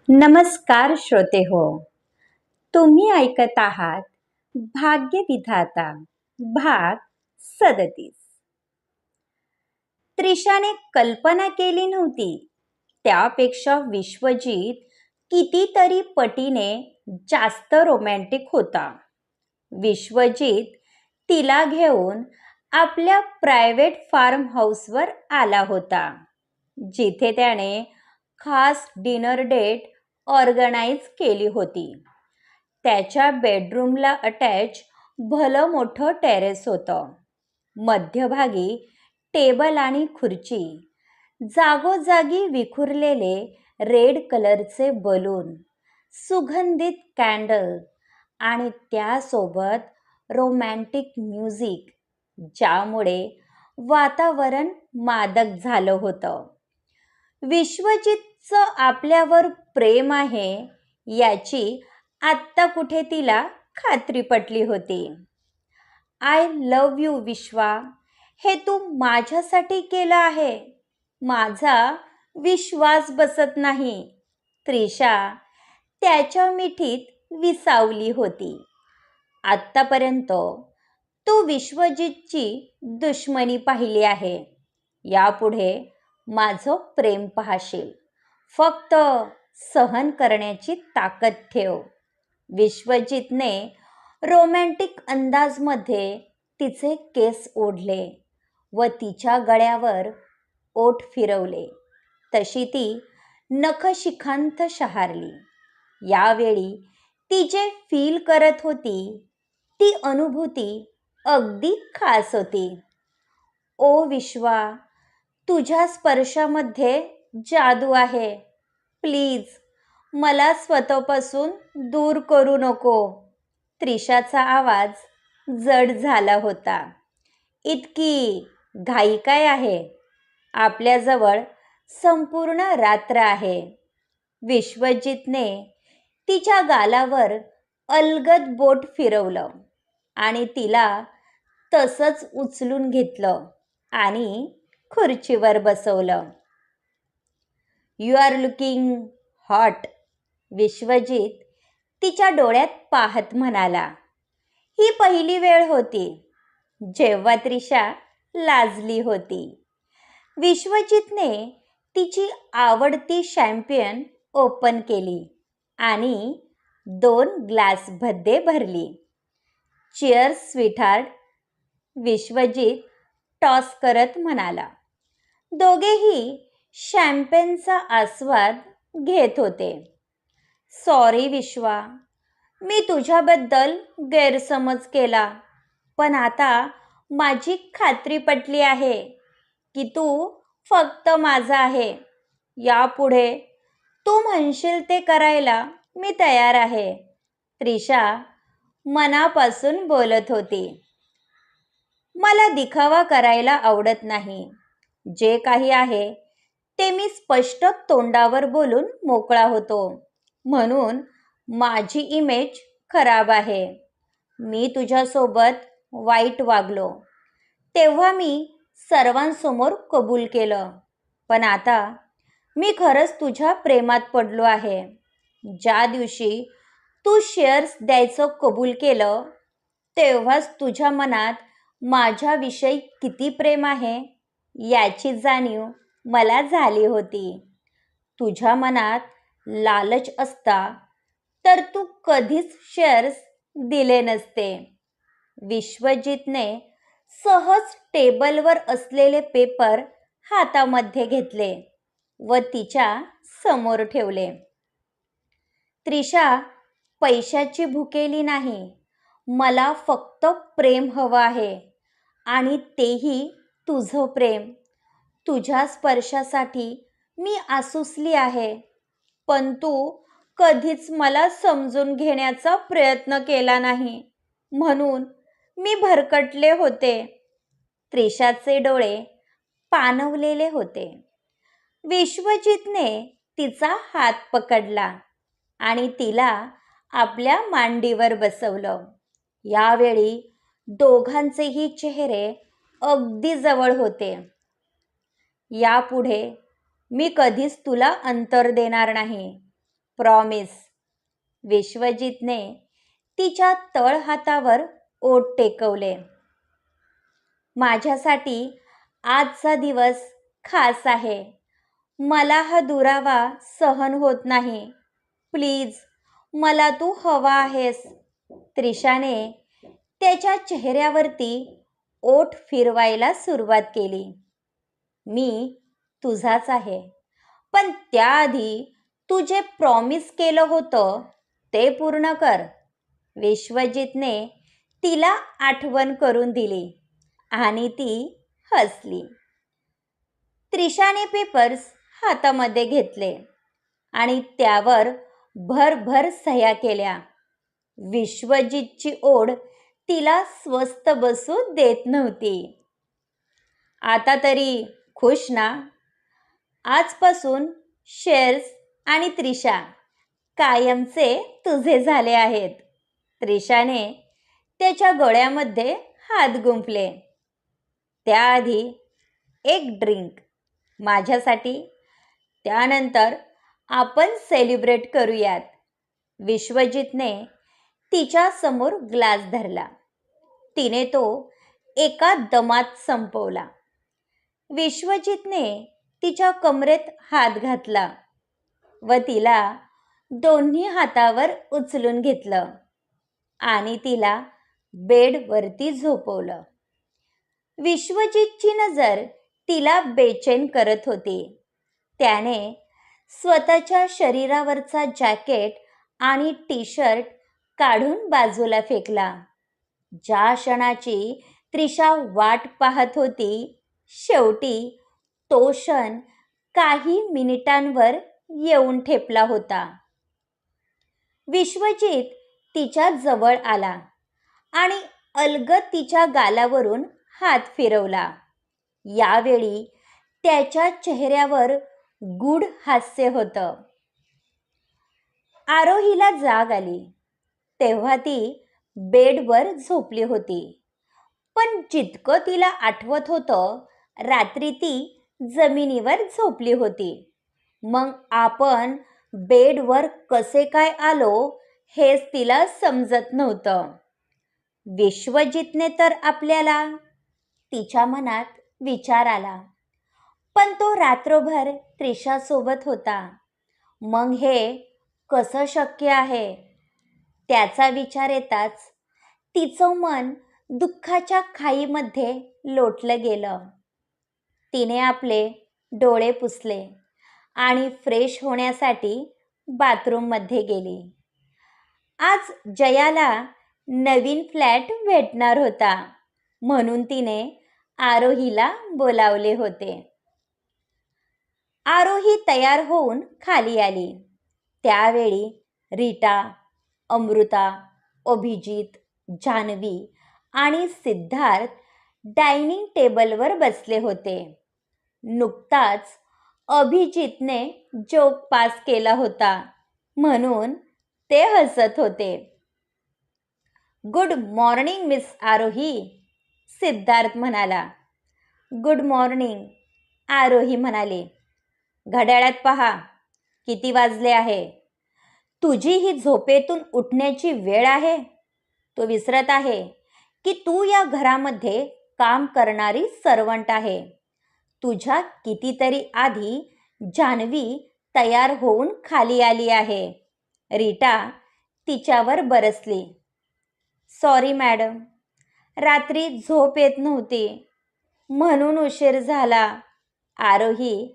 नमस्कार श्रोते हो, तुम्ही ऐकत आहात भाग्यविधाता भाग 37. त्रिशाने कल्पना केली नव्हती त्यापेक्षा विश्वजित कितीतरी पटीने जास्त रोमॅन्टिक होता. विश्वजित तिला घेऊन आपल्या प्रायव्हेट फार्म हाऊसवर आला होता, जिथे त्याने खास डिनर डेट ऑर्गनाईज केली होती. त्याच्या बेडरूमला अटॅच भलं मोठं टेरेस होतं. मध्यभागी टेबल आणि खुर्ची, जागोजागी विखुरलेले रेड कलरचे बलून, सुगंधित कॅन्डल आणि त्यासोबत रोमॅन्टिक म्युझिक, ज्यामुळे वातावरण मादक झालं होतं. विश्वजितचं आपल्यावर प्रेम आहे याची आत्ता कुठे तिला खात्री पटली होती. आय लव्ह यू विश्वा, हे तू माझ्यासाठी केलं आहे. माझा विश्वास बसत नाही. त्रिशा त्याच्या मिठीत विसावली होती. आत्तापर्यंत तू विश्वजितची दुश्मनी पाहिली आहे. यापुढे माझं प्रेम पाहशील. फक्त सहन करण्याची ताकद ठेव. विश्वजितने रोमॅन्टिक अंदाजमध्ये तिचे केस ओढले व तिच्या गळ्यावर ओठ फिरवले. तशी ती नखशिखांत शहारली. यावेळी ती जे फील करत होती ती अनुभूती अगदी खास होती. ओ विश्वा, तुझ्या स्पर्शामध्ये जादू आहे. प्लीज मला स्वतःपासून दूर करू नको. त्रिशाचा आवाज जड झाला होता. इतकी घाई काय आहे? आपल्याजवळ संपूर्ण रात्र आहे. विश्वजितने तिच्या गालावर अलगद बोट फिरवलं आणि तिला तसंच उचलून घेतलं आणि खुर्चीवर बसवलं. You are looking hot, Vishwajit तिच्या डोळ्यात पाहत म्हणाला. ही पहिली वेळ होती जेव्हा त्रिशा लाजली होती. विश्वजितने तिची आवडती शॅम्पेन ओपन केली आणि 2 ग्लास भद्दे भरली. चिअर्स स्वीटहार्ट, विश्वजित टॉस करत म्हणाला. दोघेही शॅम्पेनचा आस्वाद घेत होते. सॉरी विश्वा, मी तुझ्याबद्दल गैरसमज केला, पण आता माझी खात्री पटली आहे की तू फक्त माझा आहे. यापुढे तू म्हणशील ते करायला मी तयार आहे. त्रिशा मनापासून बोलत होती. मला दिखावा करायला आवडत नाही. जे काही आहे ते मी स्पष्ट तोंडावर बोलून मोकळा होतो. म्हणून माझी इमेज खराब आहे. मी तुझ्यासोबत वाईट वागलो तेव्हा मी सर्वांसमोर कबूल केलं. पण आता मी खरंच तुझ्या प्रेमात पडलो आहे. ज्या दिवशी तू शेअर्स द्यायचं कबूल केलं तेव्हाच तुझ्या मनात माझ्याविषयी किती प्रेम आहे याची जाणीव मला झाली होती. तुझ्या मनात लालच असता तर तू कधीच शेअर्स दिले नसते. विश्वजितने सहज टेबलवर असलेले पेपर हातामध्ये घेतले व तिच्या समोर ठेवले. त्रिशा पैशाची भुकेली नाही. मला फक्त प्रेम हवं आहे आणि तेही तुझं प्रेम. तुझ्या स्पर्शासाठी मी आसुसली आहे, पण तू कधीच मला समजून घेण्याचा प्रयत्न केला नाही, म्हणून मी भरकटले होते. त्रिशाचे डोळे पाणवलेले होते. विश्वजितने तिचा हात पकडला आणि तिला आपल्या मांडीवर बसवलं. यावेळी दोघांचेही चेहरे अगदी जवळ होते. यापुढे मी कधीच तुला अंतर देणार नाही. प्रॉमिस. विश्वजितने तिच्या तळहातावर ओठ टेकवले. माझ्यासाठी आजचा दिवस खास आहे. मला हा दुरावा सहन होत नाही. प्लीज, मला तू हवा आहेस. त्रिशाने त्याच्या चेहऱ्यावरती ओठ फिरवायला सुरुवात केली. मी तुझाच आहे, पण त्याआधी तू जे प्रॉमिस केलं होतं ते पूर्ण कर. विश्वजितने तिला आठवण करून दिली आणि ती हसली. त्रिशाने पेपर्स हातामध्ये घेतले आणि त्यावर भरभर सह्या केल्या. विश्वजितची ओढ तिला स्वस्थ बसू देत नव्हती. आता तरी खुश ना? आजपासून शेअर्स आणि त्रिशा कायमचे तुझे झाले आहेत. त्रिशाने त्याच्या गळ्यामध्ये हात गुंफले. त्याआधी एक ड्रिंक माझ्यासाठी, त्यानंतर आपण सेलिब्रेट करूयात. विश्वजितने तिच्या समोर ग्लास धरला. तिने तो एका दमात संपवला. विश्वजितने तिच्या कमरेत हात घातला व तिला दोन्ही हातावर उचलून घेतलं आणि तिला बेडवरती झोपवलं. विश्वजितची नजर तिला बेचैन करत होती. त्याने स्वतःच्या शरीरावरचा जॅकेट आणि टी शर्ट काढून बाजूला फेकला. ज्या क्षणाची त्रिशा वाट पाहत होती, शेवटी तो क्षण काही मिनिटांवर येऊन ठेपला होता. विश्वजित तिच्या जवळ आला आणि अलगद तिच्या गालावरून हात फिरवला. यावेळी त्याच्या चेहऱ्यावर गूढ हास्य होतं. आरोहीला जाग आली तेव्हा ती बेडवर झोपली होती. पण जितकं तिला आठवत होतं, रात्री ती जमिनीवर झोपली होती. मग आपण बेडवर कसे काय आलो हेच तिला समजत नव्हतं. विश्वजितने तर आपल्याला, तिच्या मनात विचार आला, पण तो रात्रभर त्रिशासोबत होता. मग हे कसं शक्य आहे? त्याचा विचार येताच तिचं मन दुःखाच्या खाईमध्ये लोटलं गेलं. तिने आपले डोळे पुसले आणि फ्रेश होण्यासाठी बाथरूममध्ये गेली. आज जयाला नवीन फ्लॅट भेटणार होता, म्हणून तिने आरोहीला बोलावले होते. आरोही तयार होऊन खाली आली. त्यावेळी रीटा, अमृता, अभिजित, जान्हवी आणि सिद्धार्थ डायनिंग टेबलवर बसले होते. नुकताच अभिजितने जोक पास केला होता म्हणून ते हसत होते. गुड मॉर्निंग मिस आरोही, सिद्धार्थ म्हणाला. गुड मॉर्निंग, आरोही म्हणाली. घड्याळात पहा, किती वाजले आहे? तुझी ही झोपेतून उठण्याची वेळ आहे? तो विसरत आहे की तू या घरामध्ये काम करणारी सर्वंट आहे. तुझ्या कितीतरी आधी जान्हवी तयार होऊन खाली आली आहे. रीटा तिच्यावर बरसली. सॉरी मॅडम, रात्री झोप येत नव्हती म्हणून उशीर झाला, आरोही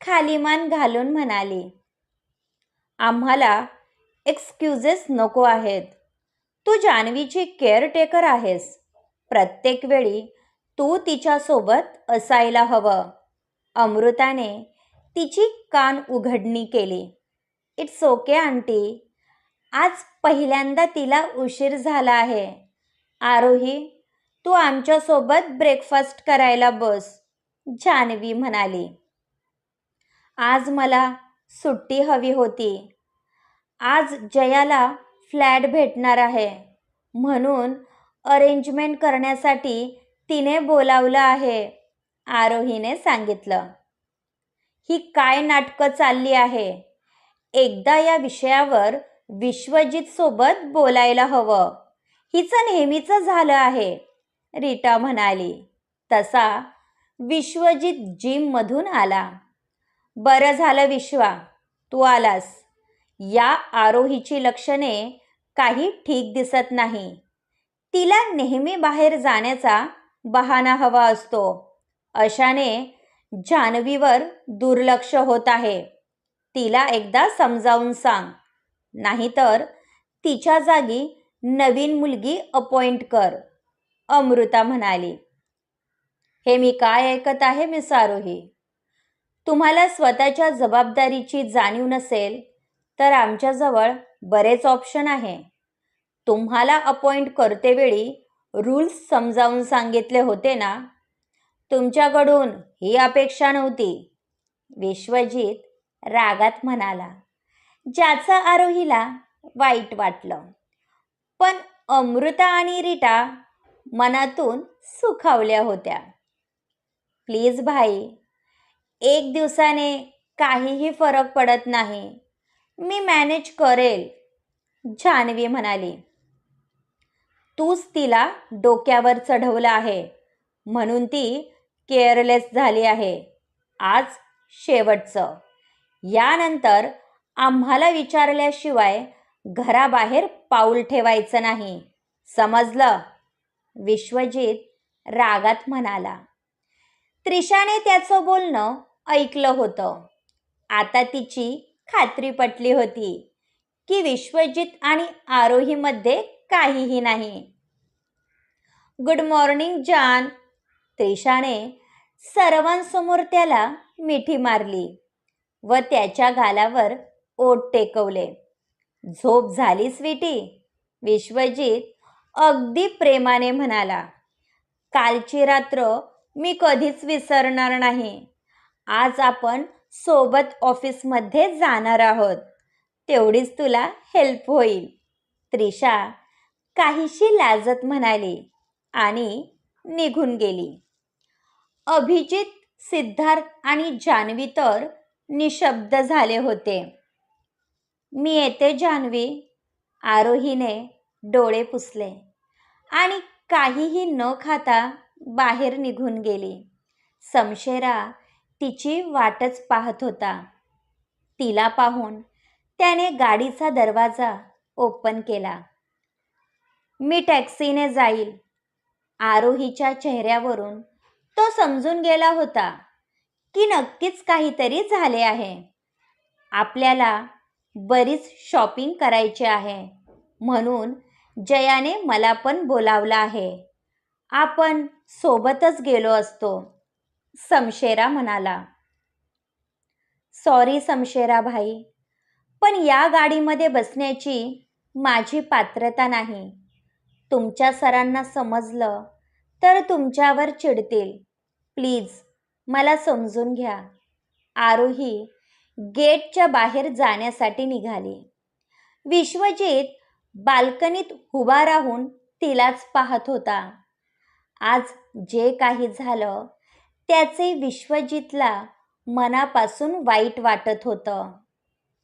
खाली मान घालून म्हणाली. आम्हाला एक्सक्युजेस नको आहेत. तू जान्हवीची केअरटेकर आहेस. प्रत्येक वेळी तू तिच्यासोबत असायला हवं. अमृताने तिची कान उघडणी केली. इट्स ओके आंटी, आज पहिल्यांदा तिला उशीर झाला आहे. आरोही, तू आमच्यासोबत ब्रेकफास्ट करायला बस, जान्हवी म्हणाली. आज मला सुट्टी हवी होती. आज जयाला फ्लॅट भेटणार आहे म्हणून अरेंजमेंट करण्यासाठी तिने बोलावलं आहे, आरोहीने सांगितलं. ही काय नाटकं चालली आहे? एकदा या विषयावर विश्वजित सोबत बोलायला हवं. हिचं नेहमीचं झालं आहे, रीटा म्हणाली. तसा विश्वजित जिममधून आला. बरं झालं विश्वा, तू आलास. या आरोहीची लक्षणे काही ठीक दिसत नाही. तिला नेहमी बाहेर जाण्याचा बहाणा हवा असतो. अशाने जान्हवीवर दुर्लक्ष होत आहे. तिला एकदा समजावून सांग, नाहीतर तिच्या जागी नवीन मुलगी अपॉइंट कर, अमृता म्हणाली. हे मी काय ऐकत आहे मिस आरोही? तुम्हाला स्वतःच्या जबाबदारीची जाणीव नसेल तर आमच्याजवळ बरेच ऑप्शन आहे. तुम्हाला अपॉइंट करतेवेळी रूल्स समजावून सांगितले होते ना. तुमच्याकडून ही अपेक्षा नव्हती, विश्वजित रागात म्हणाला, ज्याचं आरोहीला वाईट वाटलं. पण अमृता आणि रीटा मनातून सुखावल्या होत्या. प्लीज भाई, एक दिवसाने काहीही फरक पडत नाही. मी मॅनेज करेल, जान्हवी म्हणाली. तूच तिला डोक्यावर चढवलं आहे म्हणून ती केअरलेस झाली आहे. आज शेवटचं. यानंतर आम्हाला विचारल्याशिवाय घराबाहेर पाऊल ठेवायचं नाही, समजलं? विश्वजित रागात म्हणाला. त्रिशाने त्याचं बोलणं ऐकलं होतं. आता तिची खात्री पटली होती की विश्वजित आणि आरोहीमध्ये काहीही नाही. गुड मॉर्निंग जान, त्रिशाने सर्वांसमोर त्याला मिठी मारली व त्याच्या गालावर ओठ टेकवले. झोप झाली स्वीटी, विश्वजित अगदी प्रेमाने म्हणाला. कालची रात्र मी कधीच विसरणार नाही. आज आपण सोबत ऑफिसमध्ये जाणार आहोत, तेवढीच तुला हेल्प होईल, त्रिशा काहीशी लाजत म्हणाली आणि निघून गेली. अभिजित, सिद्धार्थ आणि जान्हवी तर निशब्द झाले होते. मी येते जान्हवी, आरोहीने डोळे पुसले आणि काहीही न खाता बाहेर निघून गेली. समशेरा तिची वाटच पाहत होता. तिला पाहून त्याने गाडीचा दरवाजा ओपन केला. मी टॅक्सीने जाईल. आरोहीच्या चेहऱ्यावरून तो समजून गेला होता की नक्कीच काहीतरी झाले आहे. आपल्याला बरीच शॉपिंग करायची आहे म्हणून जयाने मला पण बोलावलं आहे. आपण सोबतच गेलो असतो, समशेरा म्हणाला. सॉरी समशेरा भाई, पण या गाडीमध्ये बसण्याची माझी पात्रता नाही. तुमच्या सरांना समजलं तर तुमच्यावर चिडतील. प्लीज मला समजून घ्या. आरोही गेटच्या बाहेर जाण्यासाठी निघाली. विश्वजित बाल्कनीत उभा राहून तिलाच पाहत होता. आज जे काही झालं त्याचे विश्वजितला मनापासून वाईट वाटत होतं,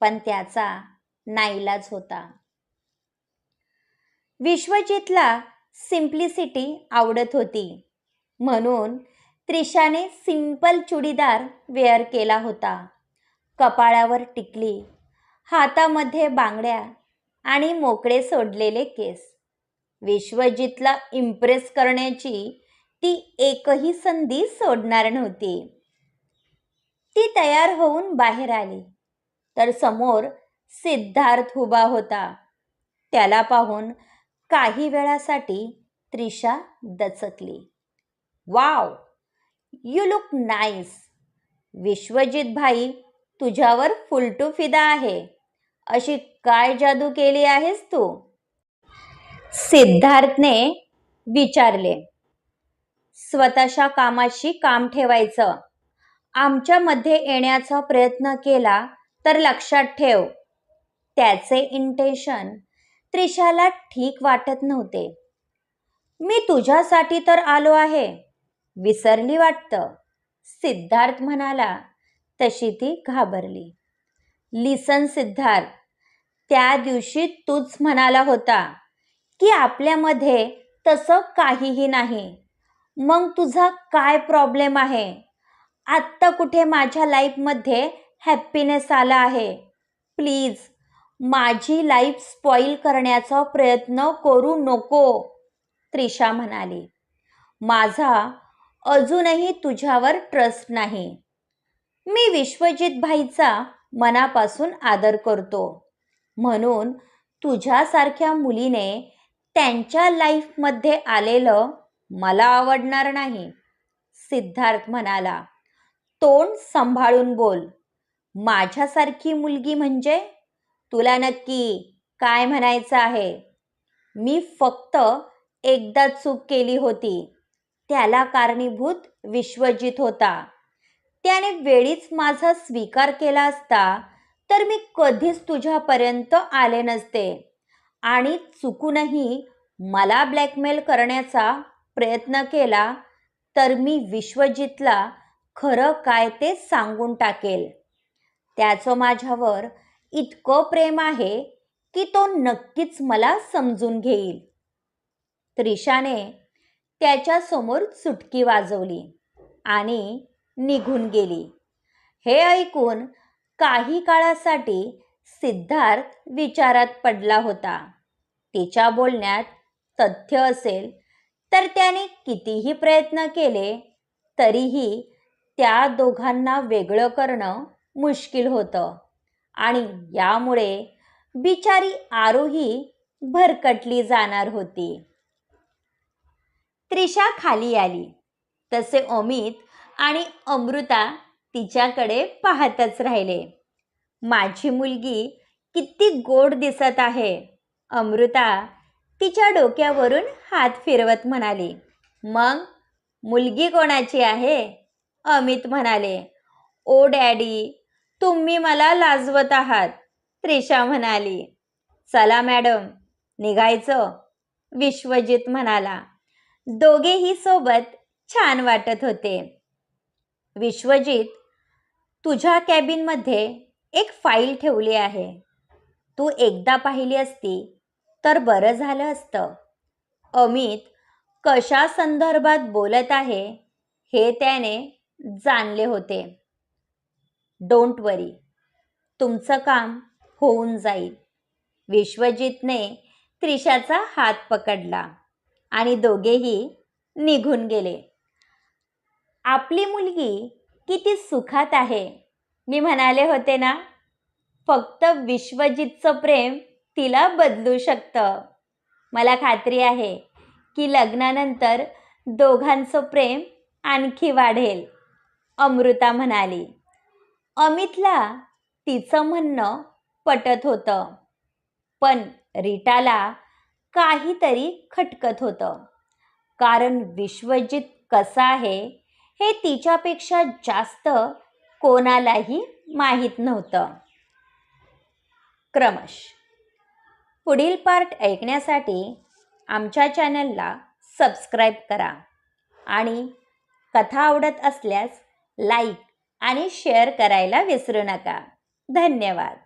पण त्याचा नाईलाज होता. विश्वजितला सिम्प्लिसिटी आवडत होती म्हणून त्रिशाने सिंपल चुडीदार वेअर केला होता. कपाळावर टिकली, हातामध्ये बांगड्या आणि मोकळे सोडलेले केस. विश्वजितला इम्प्रेस करण्याची ती एकही संधी सोडणार नव्हती. ती तयार होऊन बाहेर आली तर समोर सिद्धार्थ उभा होता. त्याला पाहून काही वेळासाठी त्रिशा दचकली. Wow, you look nice. Vishwajit भाई तुझ्यावर फुलटू फिदा आहे. अशी काय जादू केली आहेस तू? सिद्धार्थने विचारले. स्वतःच्या कामाशी काम ठेवायचं. आमच्यामध्ये येण्याचा प्रयत्न केला तर लक्षात ठेव. त्याचे इंटेन्शन त्रिशाला ठीक वाटत नव्हते. मी तुझ्यासाठी तर आलो आहे, विसरली वाटतं, सिद्धार्थ म्हणाला. तशी ती घाबरली. लिसन सिद्धार्थ, त्या दिवशी तूच म्हणाला होता की आपल्यामध्ये तसं काहीही नाही. मग तुझा काय प्रॉब्लेम आहे? आत्ता कुठे माझ्या लाईफमध्ये हॅप्पीनेस आला आहे? प्लीज माझी लाईफ स्पॉईल करण्याचा प्रयत्न करू नको, त्रिशा म्हणाली. माझा अजूनही तुझ्यावर ट्रस्ट नाही. मी विश्वजित भाईचा मनापासून आदर करतो, म्हणून तुझ्यासारख्या मुलीने त्यांच्या लाईफमध्ये आलेलं मला आवडणार नाही, सिद्धार्थ म्हणाला. तोंड सांभाळून बोल. माझ्यासारखी मुलगी म्हणजे? तुला नक्की काय म्हणायचं आहे? मी फक्त एकदा चूक केली होती. त्याला कारणीभूत विश्वजित होता. त्याने वेळीच माझा स्वीकार केला असता तर मी कधीच तुझ्यापर्यंत आले नसते आणि चुकूनही मला ब्लॅकमेल करण्याचा प्रयत्न केला तर मी विश्वजितला खरं काय ते सांगून टाकेल. त्याचं माझ्यावर इतकं प्रेम आहे की तो नक्कीच मला समजून घेईल. त्रिशाने त्याच्यासमोर चुटकी वाजवली आणि निघून गेली. हे ऐकून काही काळासाठी सिद्धार्थ विचारात पडला होता. तिच्या बोलण्यात तथ्य असेल तर त्याने कितीही प्रयत्न केले तरीही त्या दोघांना वेगळं करणं मुश्किल होतं आणि यामुळे बिचारी आरोही भरकटली जाणार होती. त्रिशा खाली आली तसे अमित आणि अमृता तिच्याकडे पाहतच राहिले. माझी मुलगी किती गोड दिसत आहे, अमृता तिच्या डोक्यावरून हात फिरवत म्हणाली. मग मुलगी कोणाची आहे? अमित म्हणाले. ओ डॅडी, तुम्ही मला लाजवत आहात, त्रिशा म्हणाली. चला मॅडम, निघायचं, विश्वजित म्हणाला. दोघेही सोबत छान वाटत होते. विश्वजित, तुझ्या कॅबिनमध्ये एक फाईल ठेवली आहे. तू एकदा पाहिली असती तर बरं झालं असतं. अमित कशा संदर्भात बोलत आहे हे त्याने जाणले होते. डोंट वरी, तुमचं काम होऊन जाईल. विश्वजितने त्रिशाचा हात पकडला आणि दोघेही निघून गेले. आपली मुलगी किती सुखात आहे, मी म्हणाले होते ना. फक्त विश्वजितचं प्रेम तिला बदलू शकतं. मला खात्री आहे की लग्नानंतर दोघांचं प्रेम आणखी वाढेल, अमृता म्हणाली. अमितला तिचं म्हणणं पटत होतं, पण रीटाला काहीतरी खटकत होतं. कारण विश्वजित कसा आहे हे तिच्यापेक्षा जास्त कोणालाही माहीत नव्हतं. क्रमश पुढील पार्ट ऐकण्यासाठी आमच्या चॅनलला सबस्क्राईब करा आणि कथा आवडत असल्यास लाईक आणि शेअर करायला विसरू नका. धन्यवाद.